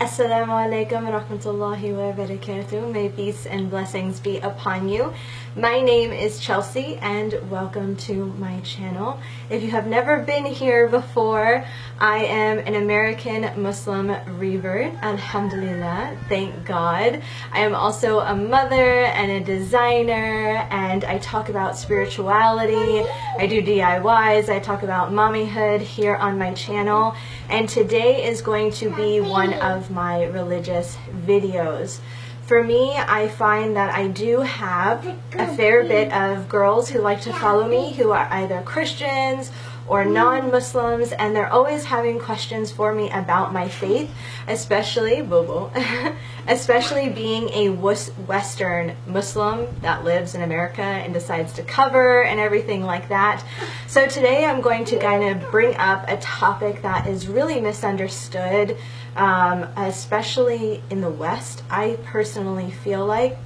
Assalamu alaikum wa rahmatullahi wa barakatuh. May peace and blessings be upon you. My name is Chelsea and welcome to my channel. If you have never been here before, I am an American Muslim revert, alhamdulillah, thank God. I am also a mother and a designer, and I talk about spirituality, I do DIYs, I talk about mommyhood here on my channel, and today is going to be one of my religious videos. For me, I find that I do have a fair bit of girls who like to follow me who are either Christians or non-Muslims, and they're always having questions for me about my faith, especially especially being a Western Muslim that lives in America and decides to cover and everything like that. So today I'm going to kind of bring up a topic that is really misunderstood, especially in the West. I personally feel like,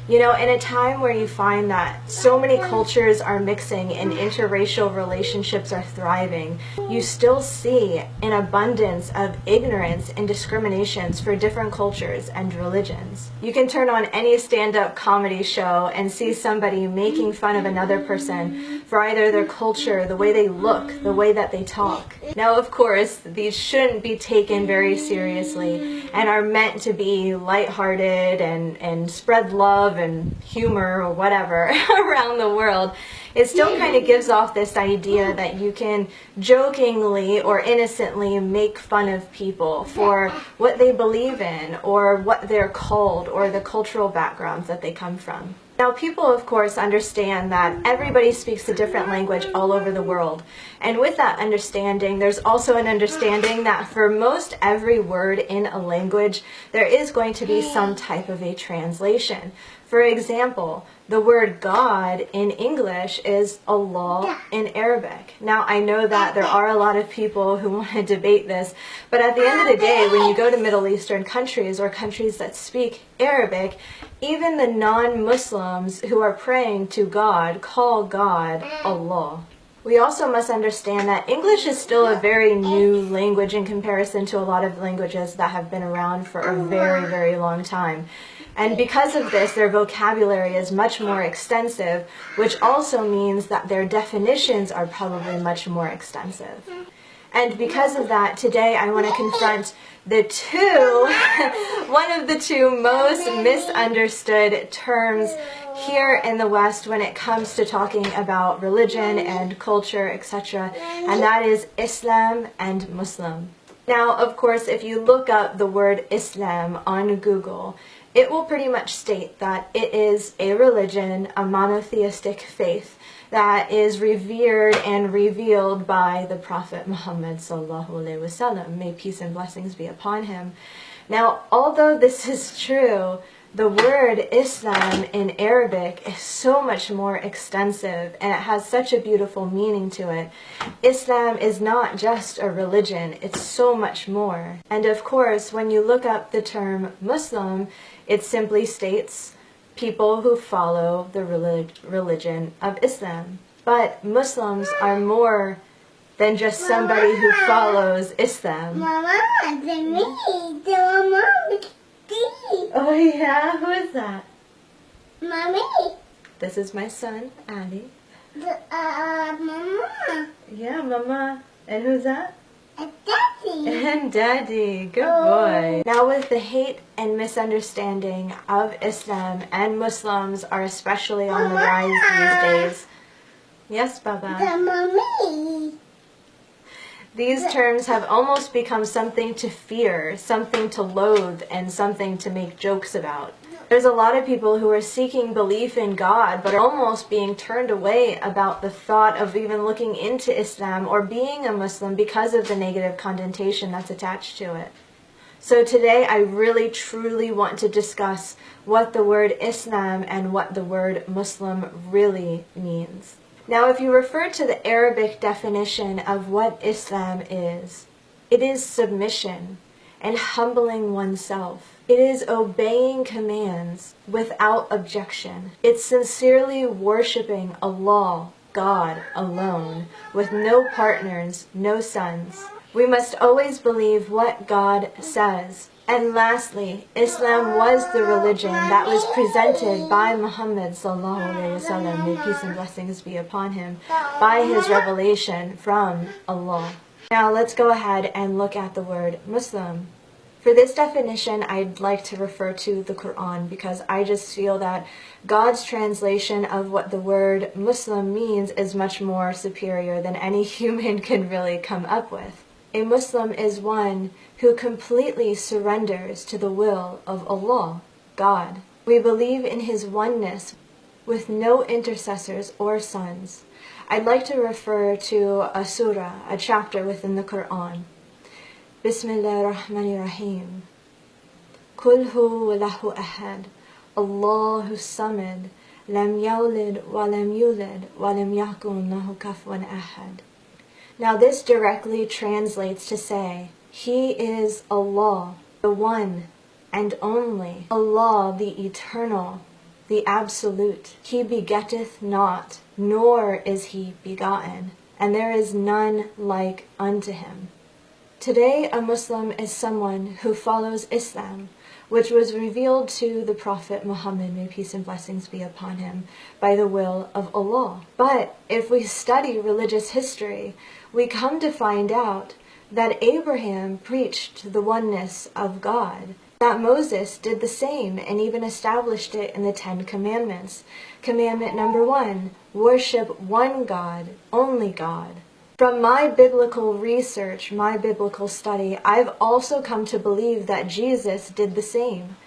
you know, in a time where you find that so many cultures are mixing and interracial relationships are thriving, you still see an abundance of ignorance and discriminations for different cultures and religions. You can turn on any stand-up comedy show and see somebody making fun of another person for either their culture, the way they look, the way that they talk. Now, of course, these shouldn't be taken very seriously and are meant to be lighthearted and spread love and humor or whatever around the world. It still kind of gives off this idea that you can jokingly or innocently make fun of people for what they believe in or what they're called or the cultural backgrounds that they come from. Now, people, of course, understand that everybody speaks a different language all over the world. And with that understanding, there's also an understanding that for most every word in a language, there is going to be some type of a translation. For example, the word God in English is Allah in Arabic. Now, I know that there are a lot of people who want to debate this, but at the end of the day, when you go to Middle Eastern countries or countries that speak Arabic, even the non-Muslims who are praying to God call God Allah. We also must understand that English is still a very new language in comparison to a lot of languages that have been around for a very, very long time. And because of this, their vocabulary is much more extensive, which also means that their definitions are probably much more extensive. And because of that, today I want to confront one of the two most misunderstood terms here in the West when it comes to talking about religion and culture, etc., and that is Islam and Muslim. Now, of course, if you look up the word Islam on Google, it will pretty much state that it is a religion, a monotheistic faith that is revered and revealed by the Prophet Muhammad sallallahu alaihi wasallam. May peace and blessings be upon him. Now, although this is true, the word Islam in Arabic is so much more extensive and it has such a beautiful meaning to it. Islam is not just a religion, it's so much more. And of course, when you look up the term Muslim, it simply states people who follow the religion of Islam. But Muslims are more than just somebody who follows Islam. Mama, Oh yeah? Who is that? Mommy. This is my son, Ali. Mama. Yeah, Mama. And who's that? Daddy. And Daddy. Good boy. Now, with the hate and misunderstanding of Islam and Muslims are especially on the rise these days. Yes, Baba. Mommy. These terms have almost become something to fear, something to loathe, and something to make jokes about. There's a lot of people who are seeking belief in God, but are almost being turned away about the thought of even looking into Islam or being a Muslim because of the negative connotation that's attached to it. So today I really truly want to discuss what the word Islam and what the word Muslim really means. Now, if you refer to the Arabic definition of what Islam is, it is submission and humbling oneself. It is obeying commands without objection. It's sincerely worshiping Allah, God alone, with no partners, no sons. We must always believe what God says. And lastly, Islam was the religion that was presented by Muhammad sallallahu alaihi wasallam, may peace and blessings be upon him, by his revelation from Allah. Now let's go ahead and look at the word Muslim. For this definition, I'd like to refer to the Quran because I just feel that God's translation of what the word Muslim means is much more superior than any human can really come up with. A Muslim is one who completely surrenders to the will of Allah, God. We believe in His oneness with no intercessors or sons. I'd like to refer to a surah, a chapter within the Quran. Bismillah ar-Rahman ar-Rahim. Kul hu lahu ahad, Allahu samad, lam yawlid wa lam yulad wa lam yakun lahu kufuwan ahad. Now this directly translates to say, He is Allah, the one and only, Allah the eternal, the absolute. He begetteth not, nor is He begotten, and there is none like unto Him. Today a Muslim is someone who follows Islam, which was revealed to the Prophet Muhammad, may peace and blessings be upon him, by the will of Allah. But if we study religious history, we come to find out that Abraham preached the oneness of God, that Moses did the same and even established it in the 10 Commandments. Commandment number 1, worship one God, only God. From my biblical research, my biblical study, I've also come to believe that Jesus did the same.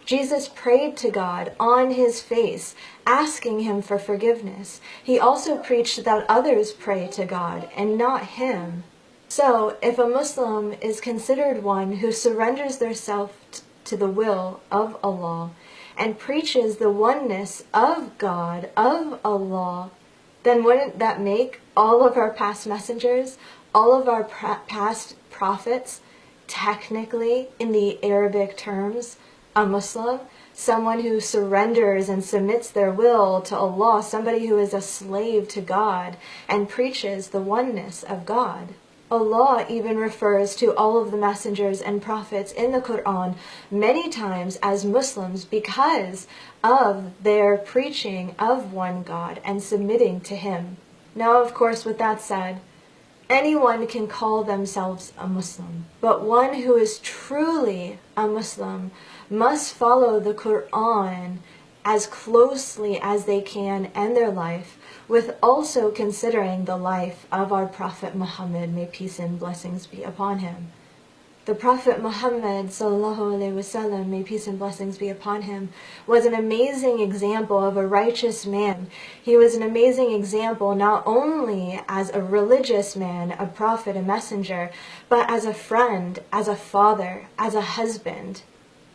Jesus prayed to God on His face, asking Him for forgiveness. He also preached that others pray to God and not Him. So, if a Muslim is considered one who surrenders their self to the will of Allah and preaches the oneness of God, of Allah, then wouldn't that make all of our past messengers, all of our past prophets, technically, in the Arabic terms, a Muslim, someone who surrenders and submits their will to Allah, somebody who is a slave to God and preaches the oneness of God? Allah even refers to all of the messengers and prophets in the Quran many times as Muslims because of their preaching of one God and submitting to Him. Now, of course, with that said, anyone can call themselves a Muslim, but one who is truly a Muslim must follow the Quran as closely as they can and their life, with also considering the life of our Prophet Muhammad, may peace and blessings be upon him. The Prophet Muhammad sallallahu alaihi wasallam, may peace and blessings be upon him, was an amazing example of a righteous man. He was an amazing example not only as a religious man, a prophet, a messenger, but as a friend, as a father, as a husband.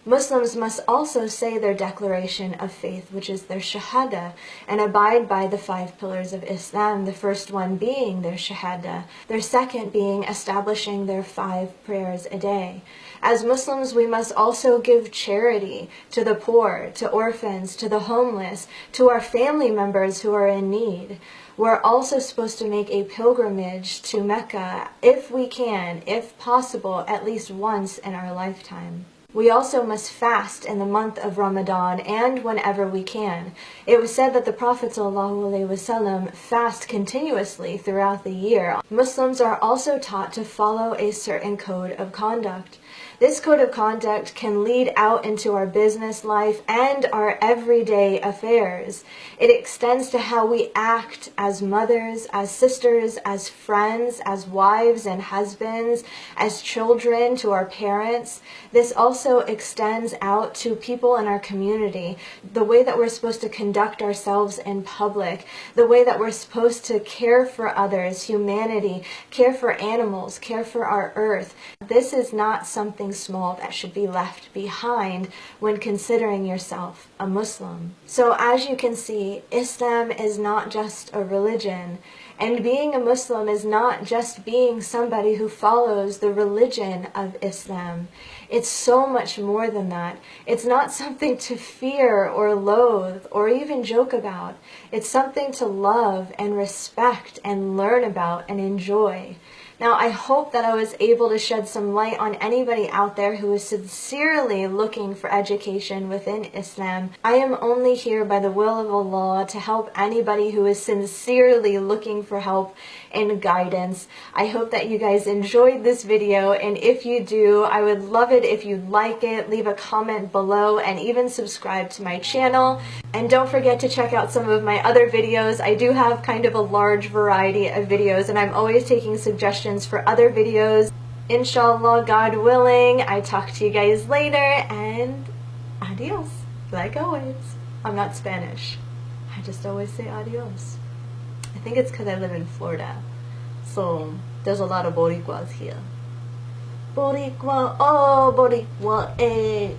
Muslims must also say their declaration of faith, which is their shahada, and abide by the 5 pillars of Islam, the first one being their shahada, their second being establishing their 5 prayers a day. As Muslims, we must also give charity to the poor, to orphans, to the homeless, to our family members who are in need. We're also supposed to make a pilgrimage to Mecca, if we can, if possible, at least once in our lifetime. We also must fast in the month of Ramadan and whenever we can. It was said that the Prophet ﷺ fast continuously throughout the year. Muslims are also taught to follow a certain code of conduct. This code of conduct can lead out into our business life and our everyday affairs. It extends to how we act as mothers, as sisters, as friends, as wives and husbands, as children, to our parents. This also extends out to people in our community, the way that we're supposed to conduct ourselves in public, the way that we're supposed to care for others, humanity, care for animals, care for our earth. This is not something small that should be left behind when considering yourself a Muslim. So as you can see, Islam is not just a religion, and being a Muslim is not just being somebody who follows the religion of Islam. It's so much more than that. It's not something to fear or loathe or even joke about. It's something to love and respect and learn about and enjoy. Now, I hope that I was able to shed some light on anybody out there who is sincerely looking for education within Islam. I am only here by the will of Allah to help anybody who is sincerely looking for help and guidance. I hope that you guys enjoyed this video, and if you do, I would love it if you like it, leave a comment below, and even subscribe to my channel. And don't forget to check out some of my other videos. I do have kind of a large variety of videos, and I'm always taking suggestions for other videos. Inshallah, God willing, I talk to you guys later, and adios. Like always. I'm not Spanish. I just always say adios. I think it's because I live in Florida, so there's a lot of Boricuas here. Boricua, oh, Boricua, eh.